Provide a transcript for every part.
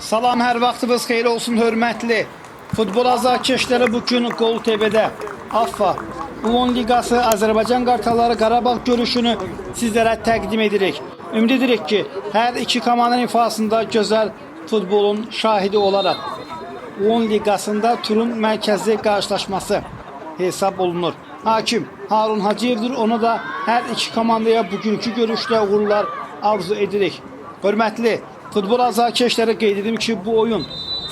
Salam, hər vaxtınız xeyir olsun hörmətli. Futbol azarkeşləri bugün Gol TV'də AFFA U10 Liqası Azərbaycan Qartalları Qarabağ görüşünü sizlərə təqdim edirik. Ümid edirik ki, hər iki komandanın ifasında gözəl futbolun şahidi olaraq U10 Liqasında turun mərkəzi qarşılaşması hesab olunur. Hakim Harun Hacıyevdir, ona da hər iki komandaya bugünkü görüşdə uğurlar arzu edirik. Hörmətli futbol azarkeşləri qeyd edim ki, bu oyun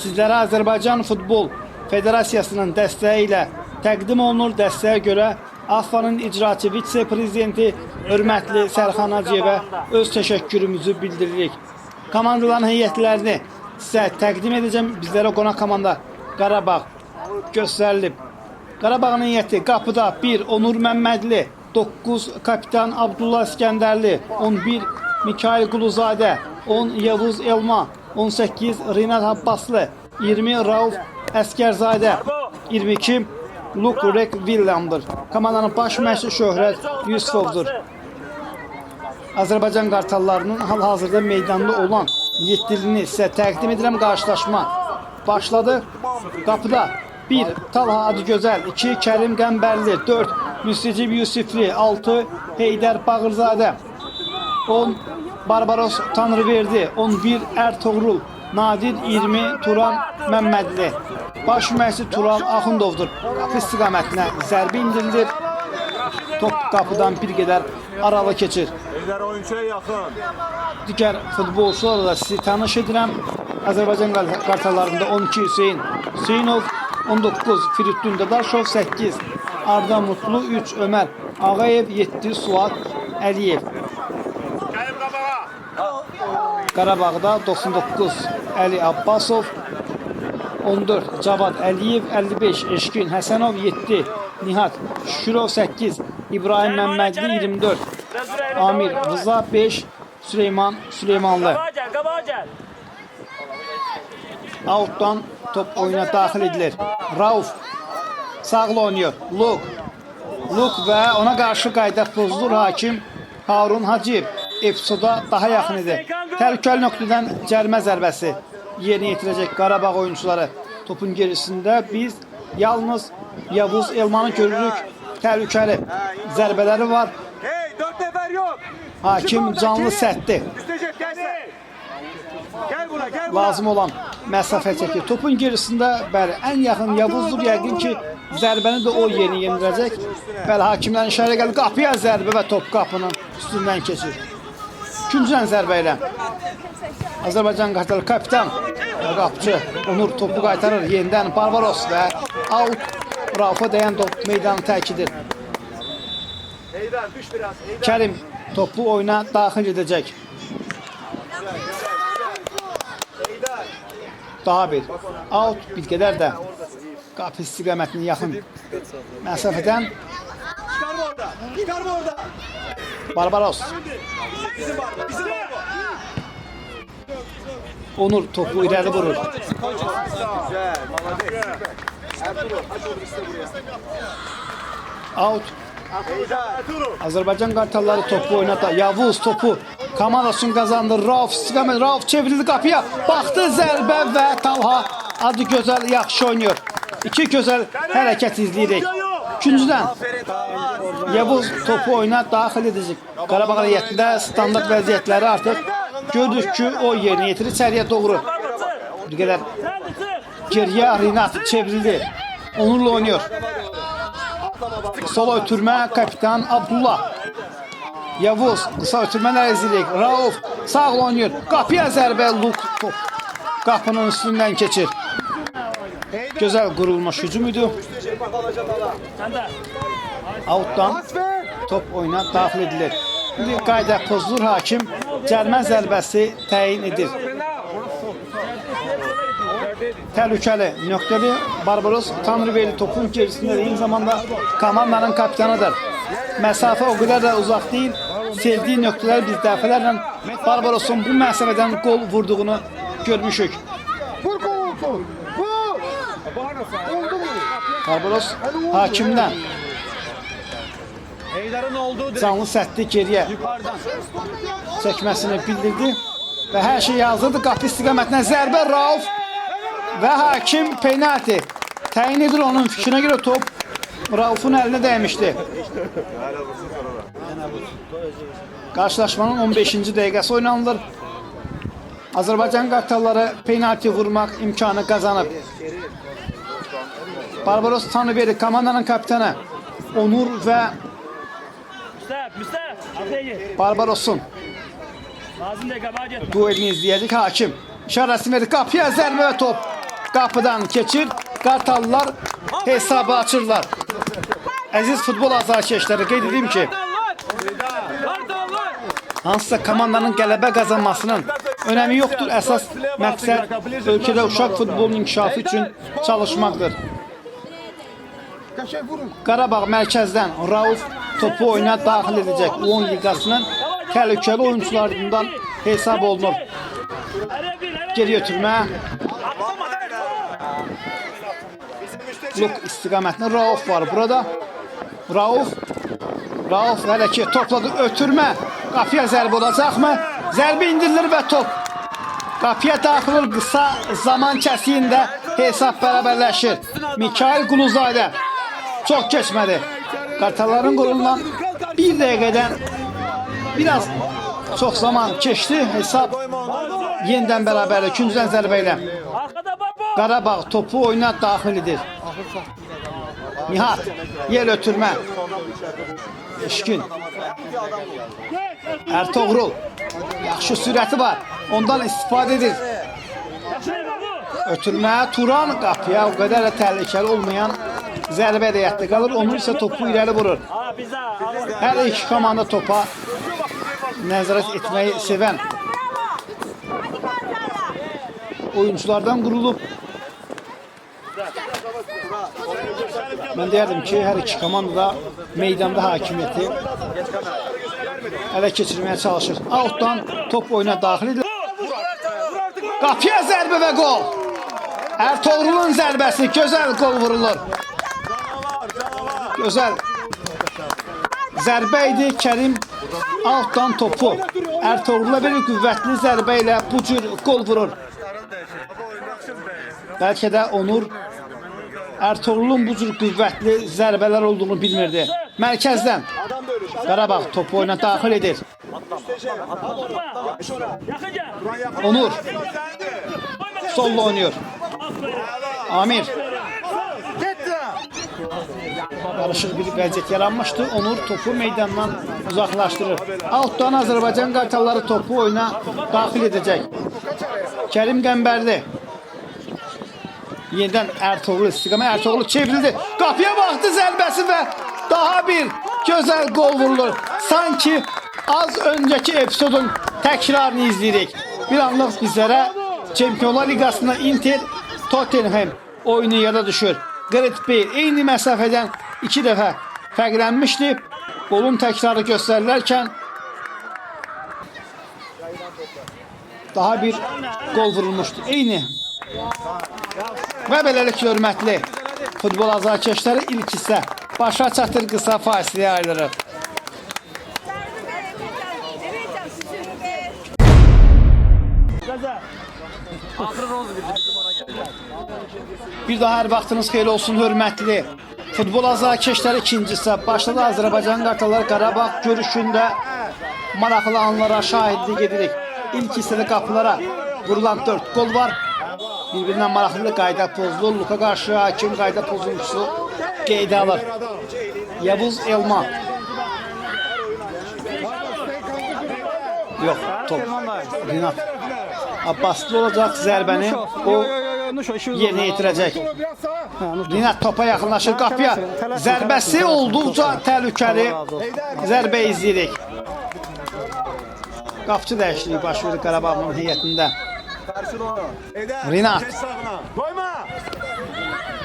sizlərə Azərbaycan Futbol Federasiyasının dəstəyi ilə təqdim olunur. Dəstəyə görə AFFA-nın icraçı vitse-prezidenti hörmətli Sərxan Hacıyevə öz təşəkkürümüzü bildiririk. Komandaların heyətlərini sizə təqdim edəcəm. Bizlərə qonaq komanda Qarabağ göstərilib. Qarabağın heyəti qapıda 1 Onur Məmmədli, 9 kapitan Abdullah İskəndərli, 11 Mikail Quluzadə, 10 Yavuz Elma, 18 Rinat Abbaslı, 20 Rauf Əskərzadə, 22 Luke Rek William'dır. Komandanın baş məşqi Şöhrət Yusufovdur. Azərbaycan Qartallarının hal-hazırda meydanda olan 7-lini sizə təqdim edirəm. Qarşılaşma başladı. Qapıda 1 Talha Adıgözəl, 2 Kərim Qəmbərli, 4 Müstəcib Yusifli, 6 Heydər Bağırzadə, 10 Barbaros Tanrıverdi, 11 Ertuğrul Nadir, 20 Turan Məmmədli. Baş məşqçi Tural Axundovdur. Qapı istiqamətinə zərbə indirilir. Top qapıdan bir qədər aralı keçir. Digər futbolçularla da sizi tanış edirəm. Azərbaycan Qartallarında 12 Hüseyin Hüseynov, 19 Firidun Dadaşov, 8 Arda Mutlu, 3 Ömər Ağayev, 7 Suat Əliyev. Qarabağda 99 Əli Abbasov, 14 Cavad Əliyev, 55 Eşkin Həsənov, 7 Nihat Şükürov, 8 İbrahim Məmmədli, 24 Amir Rıza, 5 Süleyman Süleymanlı. Outdan top oyuna daxil edilir. Rauf sağla oynuyor. Luke və ona qarşı qayda pozulur. Hakim Harun Hacıyev epizoda daha yaxın idi. Təhlükəli nöqtədən cərimə zərbəsi yerinə yetirəcək Qarabağ oyuncuları. Topun gerisində biz yalnız Yavuz Elmanı görürük. Təhlükəli zərbələri var. Hakim canlı sətdi. Lazım olan məsafə çəkir. Topun gerisində bəli, ən yaxın Yavuzdur. Yəqin ki, zərbəni də o yerinə yetirəcək. Bəli, hakimdən işarə gəlir. Qapıya zərbə və top qapının üstündən keçir. İkinciden zərbə ilə Azərbaycan Qartalı kapitan qapıcı Onur topu qaytarır. Yenidən Barbaros və out. Raufa dəyən top meydanı tərk edir. Kərim topu oyuna daxil edəcək. Daha bir out, bir qədər də qapı istiqamətinin yaxın məsafədən Barbaros. Onur topu irəli vurur. Out. Azərbaycan Qartalları topu oynadı. Yavuz topu komandasını qazandı. Rauf çevrildi qapıya. Baxdı zərbə və Talha Adıgözəl yaxşı oynuyor. İki gözəl hərəkət izləyirik. İkinciden Yavuz topu oyuna daxil edəcək. Qarabağ heyətində standart vəziyyətləri artıq gördük ki, o yerinə yetirir. İçəriyə doğru bir qədər geriyə Rinat çevrildi. Onurla oynuyor. Sol ötürmə kapitan Abdullah. Yavuz qısa ötürmələr izləyirik. Rauf sağla oynuyor. Qapıya zərbə, Luke top qapının üstündən keçir. Gözəl qurulmuş hücum idi. Outdan top oyuna daxil edilir. Bir qayda pozulur, hakim cərimə zərbəsi təyin edir. Təhlükəli nöqtəli Barbaros Tanrıverdi topun gerisində eyni zamanda komandanın kapitanıdır. Məsafə o qədər də uzaq deyil. Sevdiyi nöqtələr biz dəfələrlə Barbaros'un bu məsafədən gol vurduğunu görmüşük. Barbaros hakimdən canlı sətdi geriyə çəkməsini bildirdi. və hər şey hazırdır. Qapı istiqamətinə zərbə Rauf və hakim penalti təyin edir. Onun fikrinə görə top Rauf'un əlinə dəymişdi. Qarşılaşmanın 15-ci dəqiqəsi oynanılır. Azərbaycan qartalları penalti vurmaq imkanı qazanıb. Barbaros Tanrıveri komandanın kapitanı Onur və Barbaros'un duelini izləyəcək. Hakim işarəsini verir. Qapıya zərbə və top qapıdan keçir. Qartallılar hesabı açırlar. Əziz futbol azarkeşləri, qeyd edeyim ki, hansısa komandanın qələbə qazanmasının önəmi yoxdur. Əsas məqsəd ölkədə uşaq futbolunun inkişafı üçün çalışmaqdır. Qarabağ mərkəzdən Rauf topu oyuna daxil edəcək. U10 liqasının təhlükəli oyuncularından hesab olunur. Geri ötürmə. Blok istiqamətində Rauf var burada. Rauf hələ ki topladı, ötürmə. Qapıya zərbə olacaqmı? Zərbə indirilir və top qapıya daxil olur. Qısa zaman kəsiyində hesab bərabərləşir. Mikail Quluzadə çox keçmədi. Qartalların qolundan bir dəqiqədən biraz çox zaman keçdi. Hesab yenidən bərabərdir. İkinciden zərbə ilə Qarabağ topu oyuna daxil edir. Nihat, yer ötürmə. Eşkin. Ertoğrul. Yaxşı sürəti var. Ondan istifadə edir. Ötürmə. Turan qapıya o qədər də təhlükəli olmayan zərbə həyatda qalır. Onur isə topu irəli vurur. Hər iki komanda topa nəzarət etməyi sevən oyunculardan qurulub. Mən deyərdim ki, hər iki komanda da meydanda hakimiyyəti ələ keçirməyə çalışır. Outdan top oyuna daxil edilir. Qapıya zərbə və qol. Ertoğrul'un zərbəsi, gözəl qol vurulur. Gözəl zərbə idi. Kərim outdan topu Ertoğrul'a bir qüvvətli zərbə ilə bu cür qol vurur. Bəlkə də Onur Ertoğrul'un bu cür qüvvətli zərbələr olduğunu bilmirdi. Mərkəzdən Qarabağ topu oyuna daxil edir. Onur solla oynuyor. Amir. Qarışıq bir vəziyyət yaranmışdı. Onur topu meydandan uzaqlaşdırır. Altdan Azərbaycan qartalları topu oyuna daxil edəcək. Kərim Qəmbərli. Yenidən Ertoğrul istiqamə. Ertoğrul çevrildi. Qapıya baxdı zərbəsi və daha bir gözəl qol vurulur. Sanki az öncəki episodun təkrarını izləyirik. Bir anlıq bizlərə Çempionlar Liqasında Inter Tottenham oyunu yada düşür. Gareth Bale eyni məsafədən 2 dəfə fərqlənmişdi. Qolun təkrarı göstərilərkən daha bir qol vurulmuşdu. Eyni. Və beləliklə hörmətli futbol azarkeşləri ilk hissə başa çatır, qısa fasiləyə ayrılır. Bir daha hər vaxtınız xeyirli olsun hörmətli futbol azarkeşləri ikinci hissə başladı. Azərbaycan qartalları Qarabağ görüşündə maraqlı anlara şahidlik edirik. İlk hissədə qapılara vurulan 4 qol var. Bir-birindən maraqlı qayda pozlu. Luka qarşı hakim qayda pozuncusu qeydə alır. Yavuz Elma. Yox, top. Rinat. Abbaslı olacaq zərbəni. O yerinə yetirəcək. Rinat topa yaxınlaşır. Qapıya zərbəsi olduqca təhlükəli zərbə izləyirik. Qapçı dəyişikliyi baş verir Qarabağın heyətində. Rinat.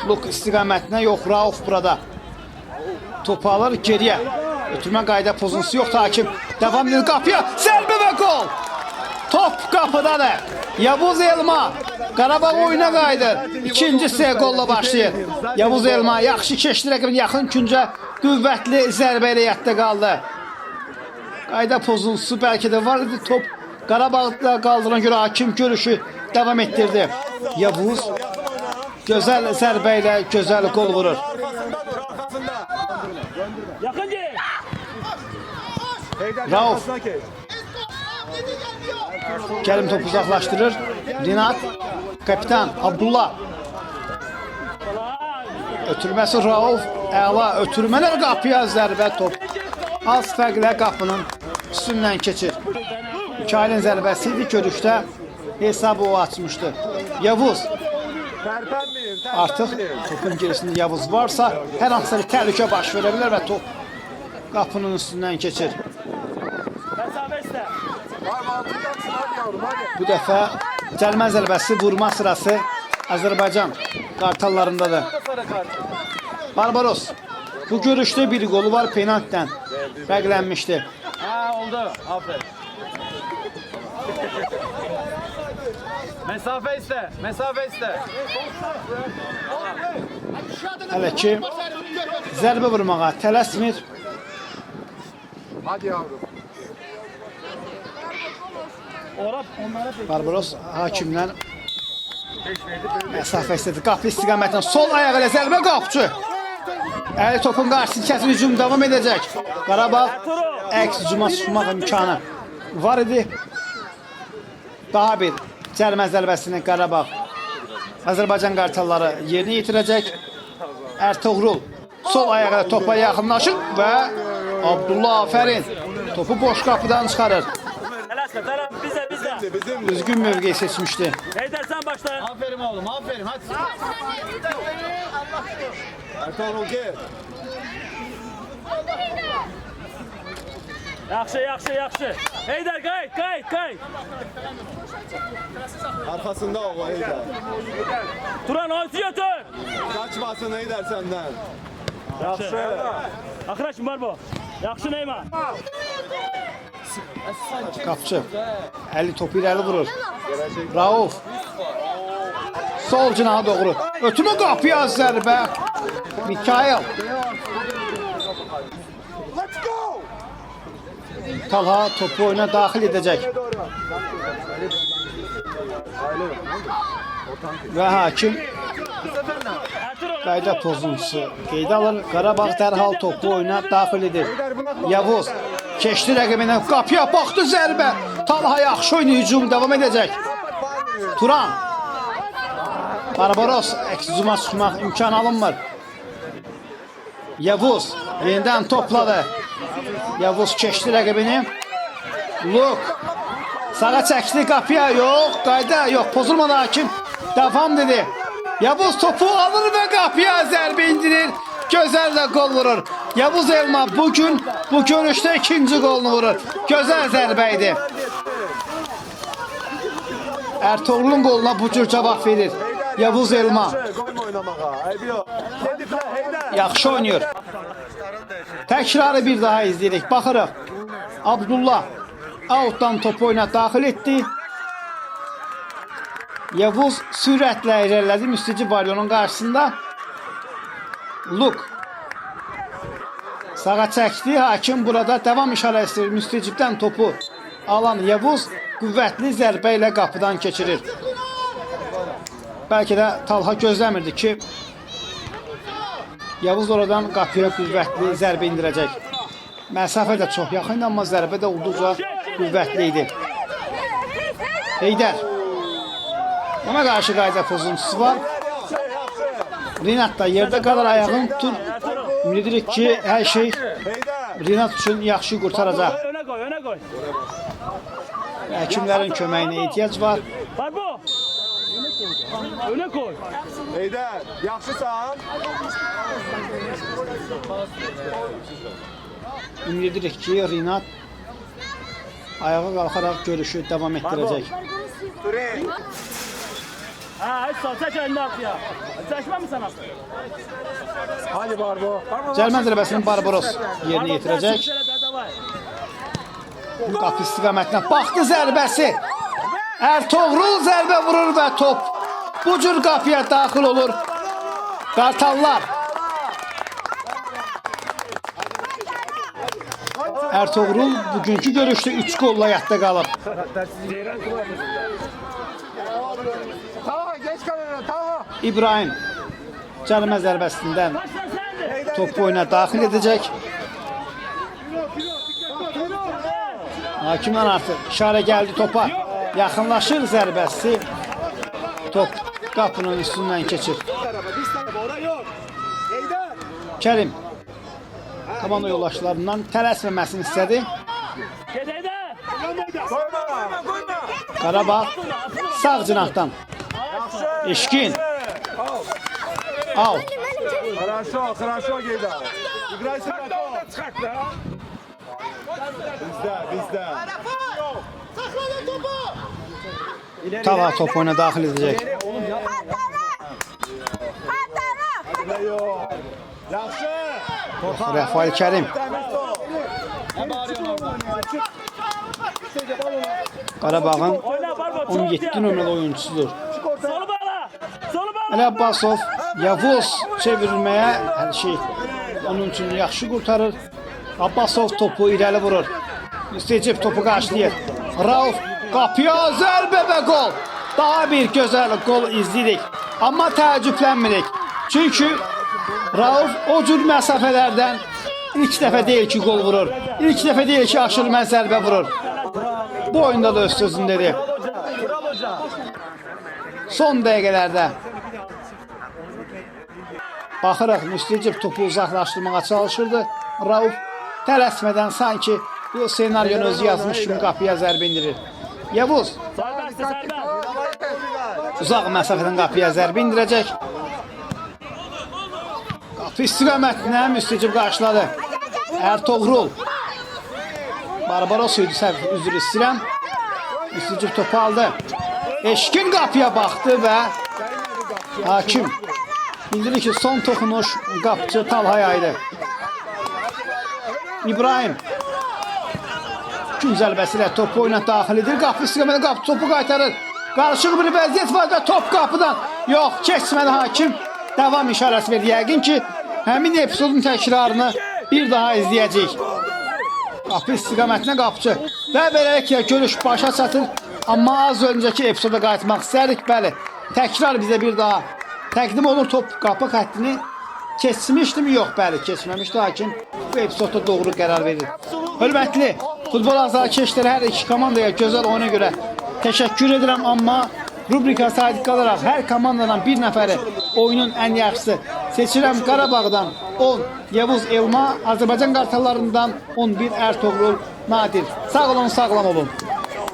Luk istiqamətinə yox, Rauf burada. Topu alır geriyə. Ötürmə qayda pozuntusu yoxdur hakim. Devam edir qapıya. Zərbə və gol. Top qapıdadır. Yavuz Elma. Qarabağ oyuna qayıdır. İkinci hissəyə qolla başlayır. Yavuz Elma yaxşı keçdi rəqibin yaxın küncə qüvvətli zərbə ilə yadda qaldı. Qayda pozuntusu bəlkə də var idi. Top Qarabağda qaldığına görə hakim görüşü davam etdirdi. Yavuz gözəl zərbə ilə gözəl gol vurur. Yakın gel. Rauf Kerim topu uzaqlaşdırır. Rinat, kapitan Abdullah. Ötürməsi Rauf, əla ötürmələr qapıya zərbə top. Az fərqlə qapının üstündən keçir. Mikailin zərbəsi idi görüşdə hesabı o açmışdı. Yavuz artıq topun gerisində Yavuz varsa hər hansısa bir təhlükə baş verə bilər və top qapının üstündən keçir. Bu dəfə cəlmə zərbəsi vurma sırası Azərbaycan qartallarındadır. Barbaros bu görüşdə bir qolu var, penaltiden fərqlənmişdi. Ha oldu. Aferin. Mesafe iste. Mesafe iste. Hələ ki zərbə vurmağa tələsmir. Hadi yavrum. Barbaros hakimdən məsafə istədi. Qapı istiqamətindən sol ayağı ilə zərbə qapçı. Əli topun qarşısını kəsin, hücum davam edəcək. Qarabağ əks hücuma çıxmaq imkanı var idi. Daha bir cəlmə zərbəsini Qarabağ Azərbaycan qartalları yerinə yetirəcək. Ertuğrul sol ayağı ilə topa yaxınlaşır və Abdullah Afərin topu boş qapıdan çıxarır. Düzgün mövqeyi seçmişti. Heydər sen başla. Aferin oğlum, aferin. Hadi. Ertuğrul gel. Yaxşı, yaxşı, yaxşı. Heydər kayıt, kayıt, kayıt. Arkasında o Heydər. Turan oyuncu götür. Kaçmasın Heydər senden. Yaxşı. Akıraşım var bu. Yaxşı Neyman. Qapçı əli topu irəli vurur. Rauf sol cinaha doğru ötümə qapıya zərbə. Mikail Talha topu oyuna daxil edəcək. Və hakim qayda pozuntusu qeydə alır. Qarabağ dərhal topu oyuna daxil edir. Yavuz keçdi rəqibinə, qapıya baxdı zərbə. Talha yaxşı oyunu, hücum davam edəcək. Turan Barbaros əks hücuma çıxmaq imkanı alınmır. Yavuz yenidən topladı. Yavuz keçdi rəqibini. Luk sağa çəkdi, qapıya yox, qayda yox, pozulmadı hakim. Davam dedi. Yavuz topu alır və qapıya zərbə indirir. Gözəl də gol vurur. Yavuz Elma bugün bu görüşdə ikinci golunu vurur. Gözəl zərbə idi. Ertuğrul'un goluna bu cür cavab verir Yavuz Elma. Koyma oynamağa. Ayıp yok. Heydər. Yaxşı oynuyor. Təkrarı bir daha izləyirik. Baxırıq. Abdullah outdan topu oyuna daxil etdi. Yavuz sürətlə irəlilədi Müstəci Varyonun qarşısında. Luk sağa çəkdi. Hakim burada davam işarəsi Müstəcibdən topu alan Yavuz qüvvətli zərbə ilə qapıdan keçirir. Bəlkə də Talha gözləmirdi ki Yavuz oradan qapıya qüvvətli zərbə indirəcək. Məsafə də çox yaxın, amma zərbə də olduqca qüvvətli idi. Heydər ona qarşı qayda pozuntusu var. Rinat da yerdə qalır, ayağını tutur. Ümid edirik ki, hər şey Rinat üçün yaxşı qurtaracaq. Öne koy, öne koy. Həkimlərin köməyinə ehtiyac var. Barbo. Öne koy. Heydər. Yaxşısan. Ümid edirik ki, Rinat ayağa qalxaraq görüşü davam etdirəcək. Ha, hiç sal, çək elini artıya. Çəkmə mi sən artıq? Hadi Barbo. Cəlmə zərbəsini Barbaros yerinə yetirəcək. Qapı istiqamətinə baxdı zərbəsi. Ertuğrul zərbə vurur və top bu cür qapıya daxil olur. Qartallar Ertuğrul bugünkü görüşdə 3 golla yadda qalıb. Taha geç kalene Taha. İbrahim cərimə zərbəsindən topu oyuna daxil edəcək. Hakimdən artıq işarə gəldi topa. Yaxınlaşır zərbəsi. Top qapının üstündən keçir. Kərim komanda yoldaşlarından tələsməməsini istədi. Qarabağ sağ cinahdan. Eşkin. Out. Хорошо Гейдар. Играй сюда. Bizde. Tava top oyuna daxil edəcək. Yaxşı. Rafael Kərim. Qarabağın 17 nömrəli oyuncusudur. Solu bağla. Solu bağla. Əli Abbasov Yavuz çevrilməyə hər şey onun üçün yaxşı qurtarır. Abbasov topu irəli vurur. Müstəcib topu qarşılayır. Rauf qapıya zərbə və gol. Daha bir gözəl gol izləyirik. Amma təəccüblənmirik. Çünki Rauf o cür məsafələrdən ilk dəfə deyil ki gol vurur. İlk dəfə deyil ki aşırı zərbə vurur. Bu oyunda da öz sözündədir. Son dəqiqələrdə baxırıq Müstəcib topu uzaqlaşdırmağa çalışırdı. Rauf tələsmədən sanki bu senaryonu özü yazmış kimi qapıya zərbə indirir. Yavuz Serbest, serbest. uzaq məsafədən qapıya zərbə indirəcək. Qapı istiqamətinə Müstəcib qarşıladı. Ertuğrul Barbaros idi, səhv üzr istəyirəm. Müstəcib topu aldı. Eşkin qapıya baxdı və hakim bildirir ki son toxunuş qapıcı Talhaya idi. İbrahim gün zərbəsi ilə topu oyuna daxil edir. Qapı istiqamətində qapı topu qaytarır. Qarışıq bir vəziyyət var da top qapıdan. Yox, keçmədi hakim. Davam işarəsi verdi. Yəqin ki həmin epizodun təkrarını bir daha izləyəcəyik. Qapı istiqamətinə qapıcı. Və beləliklə görüş başa çatır. Amma az öncəki epizoda qayıtmaq istərik. Bəli, təkrar bizə bir daha təqdim olur. Top qapı xəttini keçmişdimi? Yox, bəli, keçməmişdi. Hakim bu epizodda doğru qərar verir. Hörmətli futbol azarkeşləri hər iki komandaya gözəl oyuna görə təşəkkür edirəm. Amma rubrika sadiq qalaraq hər komandadan bir nəfəri oyunun ən yaxşısı seçirəm. Qarabağdan 10 Yavuz Elma, Azərbaycan qartallarından 11 Ertuğrul Nadir. Sağ olun, sağlam olun.